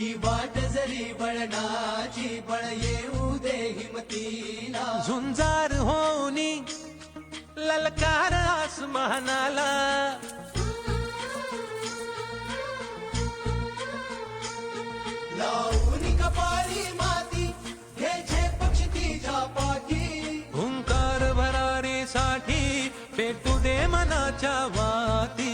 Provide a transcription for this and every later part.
ही वाट जरी बळणाची बळ येऊ दे हिमतीला झुंजार होनी ललकार आसमानाला लावून कपाळी माती घ्यायचे पक्षी तिच्या पाठी हुंकार भरारीसाठी पेटू दे मनाच्या वाती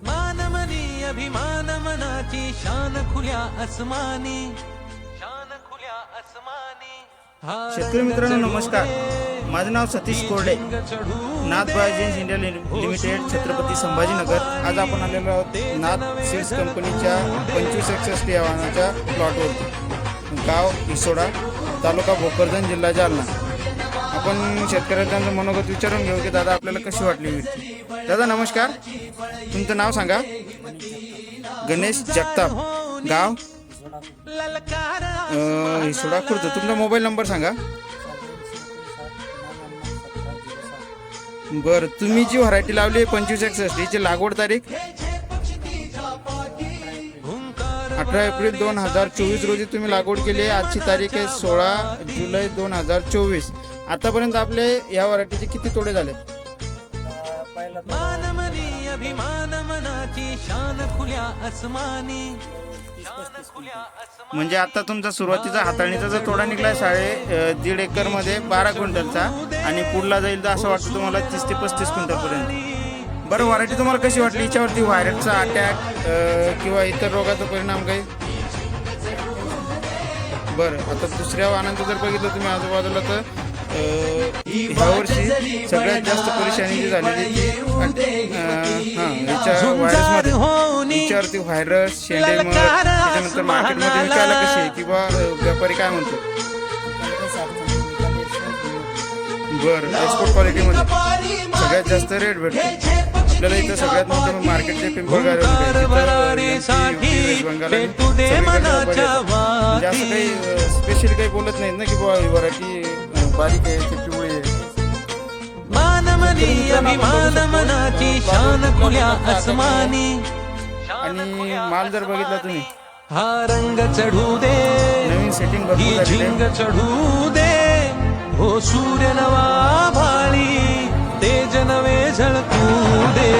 मानमनी अभिमान मनाची शान खुल्या आसमानी शान खुल्या आसमानी शेतकरी मित्रांनो नमस्कार, माझं नाव सतीश कोरडे, नाथ बायोजेन्स इंडिया लिमिटेड, छत्रपती संभाजीनगर. आज आपण आलेलो आहोत नाथ सीड्स कंपनीच्या 2561 या वाहनाच्या प्लॉटवरती, गाव इसोडा, तालुका भोकरदन, जिल्हा जालना. आपण शेतकऱ्यांचं मनोगत विचारून घेऊ की दादा आपल्याला कशी वाटली मिरची. दादा नमस्कार, तुमचं नाव सांगा. गणेश जगताप, गाव इसोडा खुर्द. तुमचा मोबाईल नंबर सांगा. बरं, तुम्ही जी व्हरायटी लावली 2561 हिची लागवड तारीख 18 एप्रिल 2024 रोजी तुम्ही लागवड केली आहे. आजची तारीख आहे 16 जुलै 2024. आतापर्यंत आपले या व्हरायटीचे किती तोडे झाले? मानमनी अभिमान मनाची शान खुल्या आसमानी. म्हणजे आता तुमचा सुरुवातीचा हाताळणीचा जो तोडा निघला 1.5 एकर मध्ये 12 क्विंटलचा, आणि पुढला जाईल तर असं वाटतं तुम्हाला 30 ते 35 क्विंटल पर्यंत. बरं, व्हरायटी तुम्हाला कशी वाटली? हिच्यावरती व्हायरसचा अटॅक किंवा इतर रोगाचा परिणाम काही? बरं, आता दुसऱ्या वाहनांचं जर बघितलं तुम्ही आजूबाजूला तर यावर्षी सगळ्यात जास्त परेशानी जी झालेली ती याच्या व्हायरसमध्ये. हिच्यावरती व्हायरस, शेंडेमर, त्याच्यानंतर मार्केटमध्ये विकायला कशी आहे किंवा व्यापारी काय म्हणतो? बरं, एक्सपोर्ट क्वालिटीमध्ये सगळ्यात जास्त रेट भेटतो आपल्याला. इथं सगळ्यात मोठं मार्केटचे पिंपळगाव, जास्त काही स्पेशल काही बोलत नाहीत ना की बाबा ही व्हरायटी बारीक आहे की पिवळी आहे. आणि माल जर बघितला तुम्ही, हा रंग चढू दे, नवीन सेटिंग भरपूर झिंग चढू दे, हो सूर्य नवा भाळी, तेज नवे झळकू दे.